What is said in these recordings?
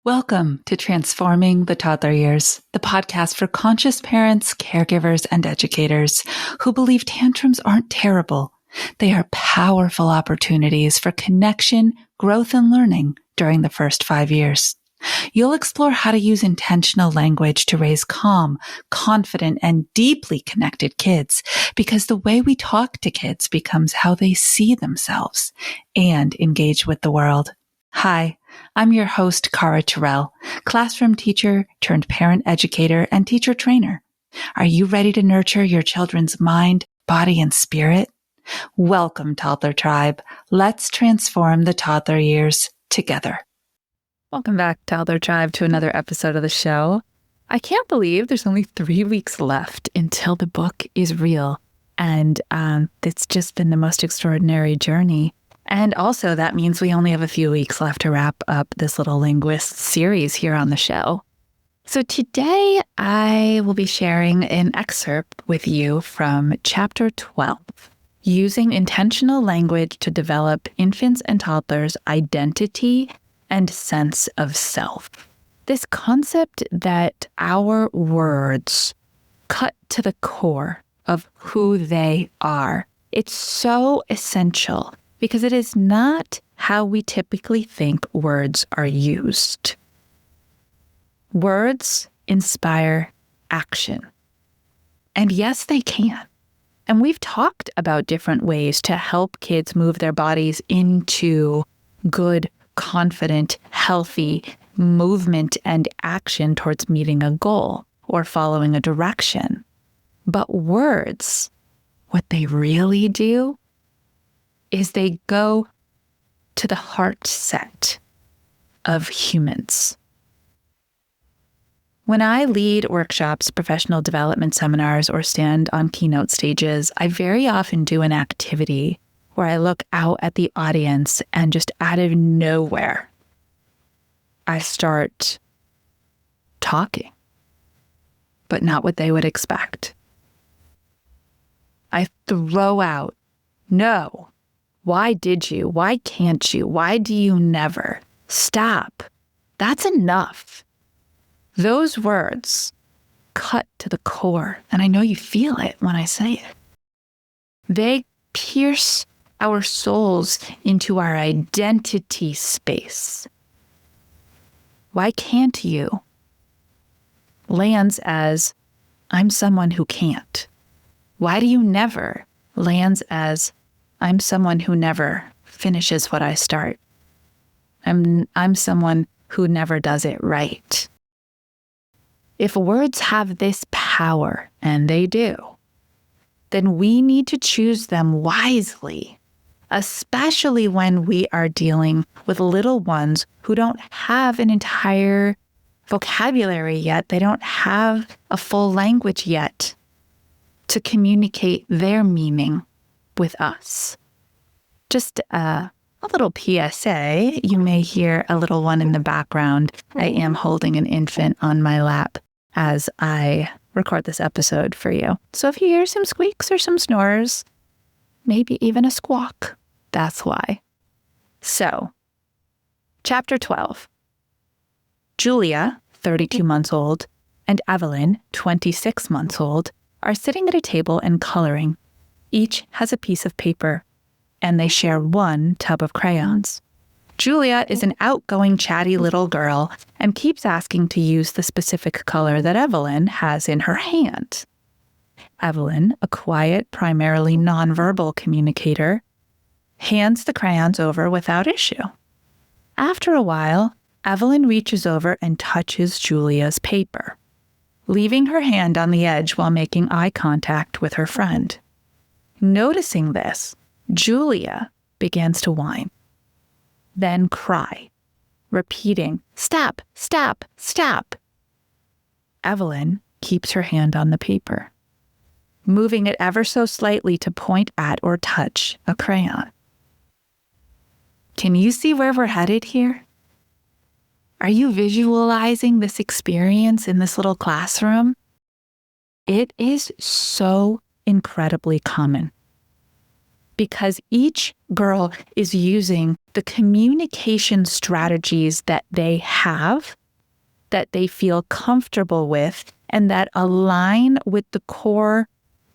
Welcome to Transforming the Toddler Years, the podcast for conscious parents, caregivers, and educators who believe tantrums aren't terrible. They are powerful opportunities for connection, growth, and learning during the first 5 years. You'll explore how to use intentional language to raise calm, confident, and deeply connected kids, because the way we talk to kids becomes how they see themselves and engage with the world. Hi, I'm your host, Cara Terrell, classroom teacher turned parent educator and teacher trainer. Are you ready to nurture your children's mind, body, and spirit? Welcome, Toddler Tribe. Let's transform the toddler years together. Welcome back, Toddler Tribe, to another episode of the show. I can't believe there's only 3 weeks left until the book is real. And it's just been the most extraordinary journey. And also that means we only have a few weeks left to wrap up this little Linguists series here on the show. So today I will be sharing an excerpt with you from Chapter 12, Using Intentional Language to Develop Infants and Toddlers' Identity and Sense of Self. This concept that our words cut to the core of who they are. It's so essential because it is not how we typically think words are used. Words inspire action. And yes, they can. And we've talked about different ways to help kids move their bodies into good, confident, healthy movement and action towards meeting a goal or following a direction. But words, what they really do is they go to the heart set of humans. When I lead workshops, professional development seminars, or stand on keynote stages, I very often do an activity where I look out at the audience and just out of nowhere, I start talking, but not what they would expect. I throw out, no. Why did you? Why can't you? Why do you never? Stop. That's enough. Those words cut to the core, and I know you feel it when I say it. They pierce our souls into our identity space. Why can't you? Lands as, I'm someone who can't. Why do you never? Lands as, I'm someone who never finishes what I start. I'm someone who never does it right. If words have this power, and they do, then we need to choose them wisely, especially when we are dealing with little ones who don't have an entire vocabulary yet. They don't have a full language yet to communicate their meaning with us. Just a little PSA, you may hear a little one in the background. I am holding an infant on my lap as I record this episode for you. So if you hear some squeaks or some snores, maybe even a squawk, that's why. So, Chapter 12. Julia, 32 months old, and Evelyn, 26 months old, are sitting at a table and coloring. Each has a piece of paper, and they share one tub of crayons. Julia is an outgoing, chatty little girl and keeps asking to use the specific color that Evelyn has in her hand. Evelyn, a quiet, primarily nonverbal communicator, hands the crayons over without issue. After a while, Evelyn reaches over and touches Julia's paper, leaving her hand on the edge while making eye contact with her friend. Noticing this, Julia begins to whine, then cry, repeating, "Stop, stop, stop." Evelyn keeps her hand on the paper, moving it ever so slightly to point at or touch a crayon. Can you see where we're headed here? Are you visualizing this experience in this little classroom? It is so incredibly common. because each girl is using the communication strategies that they have, that they feel comfortable with, and that align with the core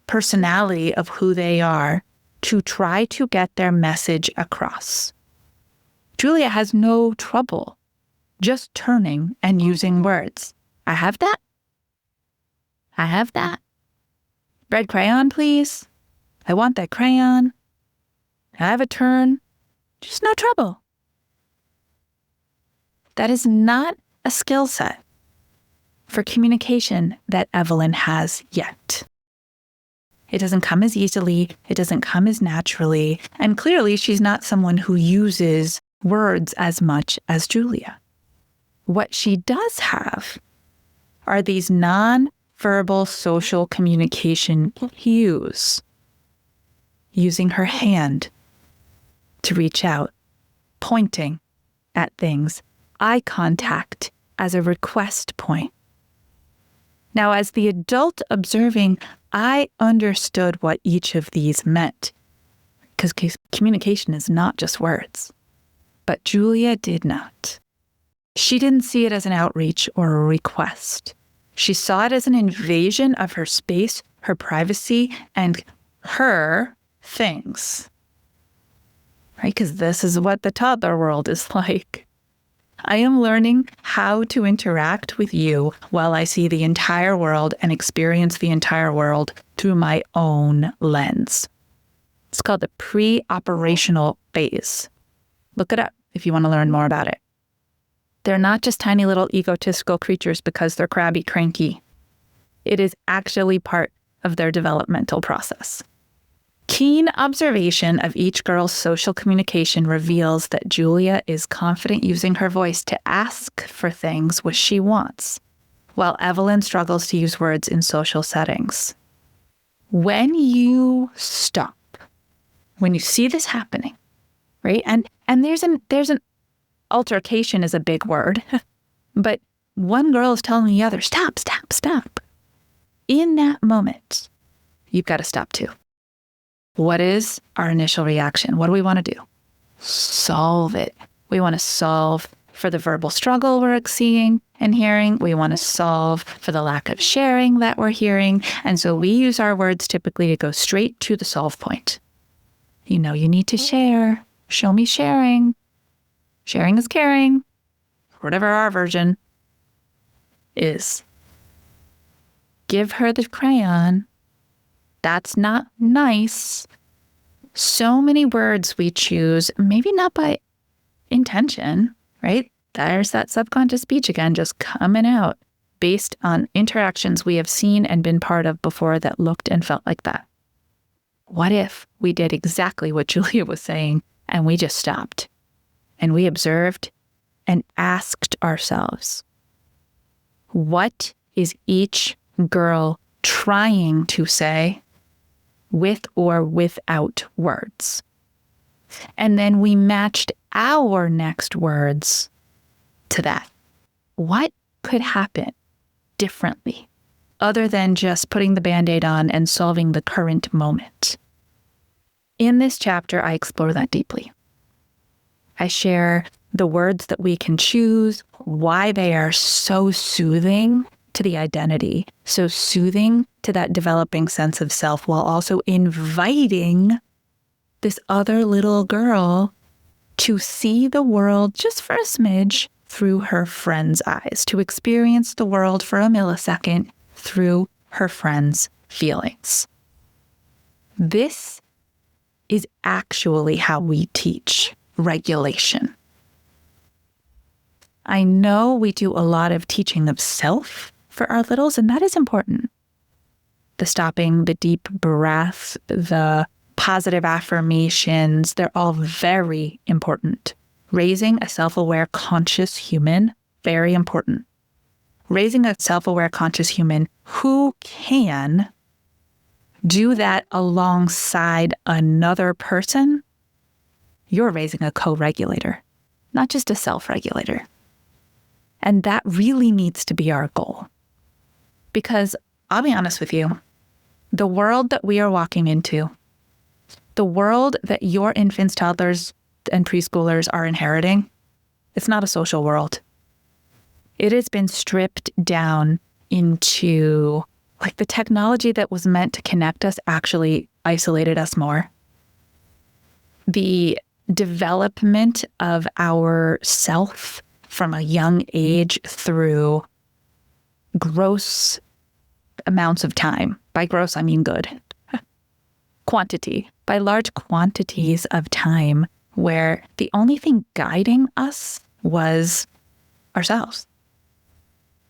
personality of who they are to try to get their message across. Julia has no trouble just turning and using words. I have that. I have that. Red crayon, please. I want that crayon. I have a turn. Just no trouble. That is not a skill set for communication that Evelyn has yet. It doesn't come as easily. It doesn't come as naturally. And clearly, she's not someone who uses words as much as Julia. What she does have are these non-verbal social communication cues, using her hand to reach out, pointing at things, eye contact as a request point. Now, as the adult observing, I understood what each of these meant, because communication is not just words. But Julia did not. She didn't see it as an outreach or a request. She saw it as an invasion of her space, her privacy, and her things. Right? Because this is what the toddler world is like. I am learning how to interact with you while I see the entire world and experience the entire world through my own lens. It's called the pre-operational phase. Look it up if you want to learn more about it. They're not just tiny little egotistical creatures because they're crabby cranky. It is actually part of their developmental process. Keen observation of each girl's social communication reveals that Julia is confident using her voice to ask for things which she wants, while Evelyn struggles to use words in social settings. When you stop, when you see this happening, right? And there's an altercation is a big word, but one girl is telling the other, stop, stop, stop. In that moment, you've got to stop too. What is our initial reaction? What do we want to do? Solve it. We want to solve for the verbal struggle we're seeing and hearing. We want to solve for the lack of sharing that we're hearing. And so we use our words typically to go straight to the solve point. You know, you need to share. Show me sharing. Sharing is caring. Whatever our version is. Give her the crayon. That's not nice. So many words we choose, maybe not by intention, right? There's that subconscious speech again, just coming out based on interactions we have seen and been part of before that looked and felt like that. What if we did exactly what Julia was saying and we just stopped and we observed and asked ourselves, what is each girl trying to say with or without words? And then we matched our next words to that. What could happen differently other than just putting the Band-Aid on and solving the current moment? In this chapter, I explore that deeply. I share the words that we can choose, why they are so soothing to the identity, so soothing to that developing sense of self, while also inviting this other little girl to see the world just for a smidge through her friend's eyes, to experience the world for a millisecond through her friend's feelings. This is actually how we teach regulation. I know we do a lot of teaching of self for our littles, and that is important. The stopping, the deep breath, the positive affirmations, they're all very important. Raising a self-aware, conscious human, very important. Raising a self-aware, conscious human who can do that alongside another person, you're raising a co-regulator, not just a self-regulator. And that really needs to be our goal. Because I'll be honest with you, the world that we are walking into The world that your infants, toddlers, and preschoolers are inheriting, it's not a social world. It has been stripped down into, like, the technology that was meant to connect us actually isolated us more. The development of our self from a young age through gross amounts of time. By gross, I mean good. Quantity. By large quantities of time where the only thing guiding us was ourselves.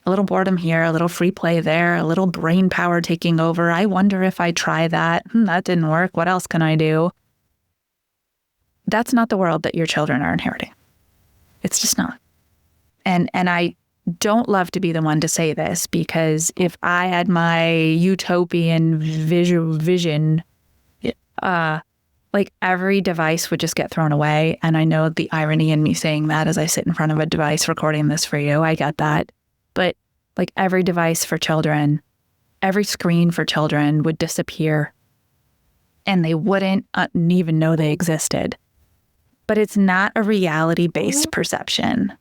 A little boredom here, a little free play there, a little brain power taking over. I wonder if I try that. That didn't work. What else can I do? That's not the world that your children are inheriting. It's just not. And I don't love to be the one to say this, because if I had my utopian vision, like, every device would just get thrown away. And I know the irony in me saying that as I sit in front of a device recording this for you. I get that. But like, every device for children, every screen for children would disappear, and they wouldn't even know they existed. But it's not a reality-based perception.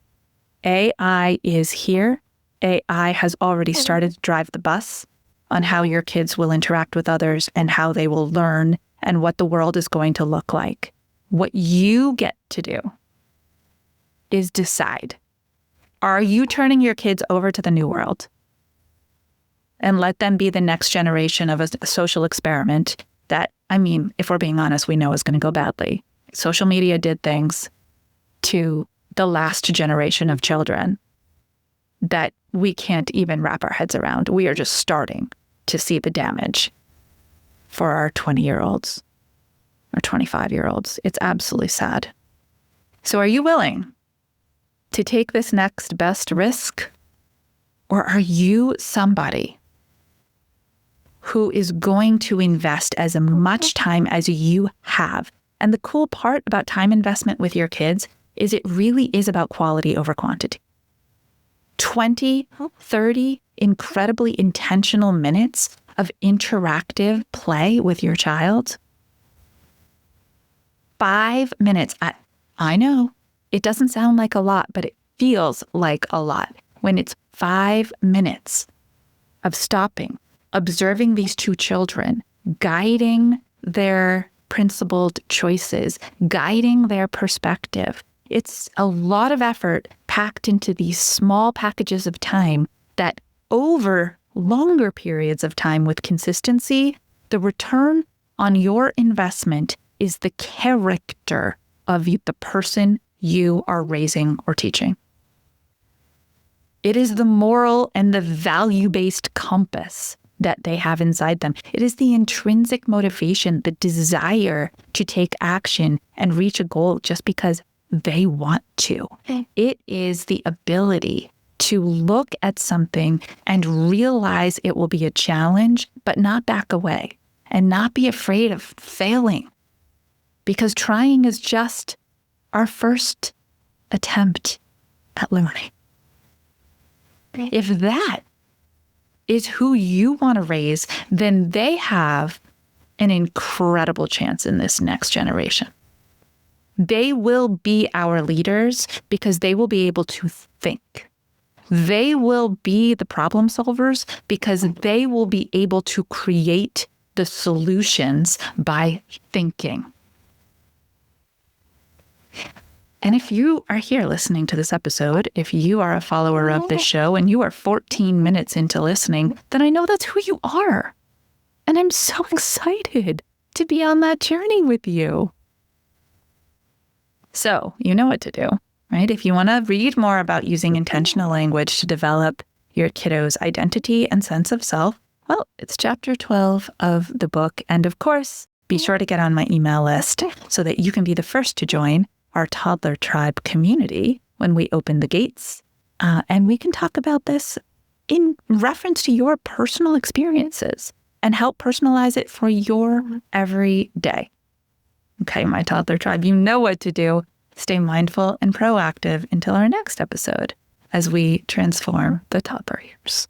AI is here. AI has already started to drive the bus on how your kids will interact with others and how they will learn and what the world is going to look like. What you get to do is decide, are you turning your kids over to the new world and let them be the next generation of a social experiment that, I mean, if we're being honest, we know is going to go badly. Social media did things to the last generation of children that we can't even wrap our heads around. We are just starting to see the damage for our 20-year-olds or 25-year-olds. It's absolutely sad. So are you willing to take this next best risk? Or are you somebody who is going to invest as much time as you have? And the cool part about time investment with your kids is it really is about quality over quantity. 20, 30 incredibly intentional minutes of interactive play with your child. 5 minutes. I know it doesn't sound like a lot, but it feels like a lot when it's 5 minutes of stopping, observing these two children, guiding their principled choices, guiding their perspective. It's a lot of effort packed into these small packages of time that over longer periods of time with consistency, the return on your investment is the character of the person you are raising or teaching. It is the moral and the value-based compass that they have inside them. It is the intrinsic motivation, the desire to take action and reach a goal just because they want to. It is the ability to look at something and realize it will be a challenge, but not back away and not be afraid of failing, because trying is just our first attempt at learning. If that is who you want to raise, then they have an incredible chance in this next generation. They will be our leaders because they will be able to think. They will be the problem solvers because they will be able to create the solutions by thinking. And if you are here listening to this episode, if you are a follower of this show and you are 14 minutes into listening, then I know that's who you are. And I'm so excited to be on that journey with you. So you know what to do, right? If you want to read more about using intentional language to develop your kiddo's identity and sense of self, well, it's chapter 12 of the book. And of course, be sure to get on my email list so that you can be the first to join our Toddler Tribe community when we open the gates. And we can talk about this in reference to your personal experiences and help personalize it for your every day. Okay, my Toddler Tribe, you know what to do. Stay mindful and proactive until our next episode as we transform the toddler years.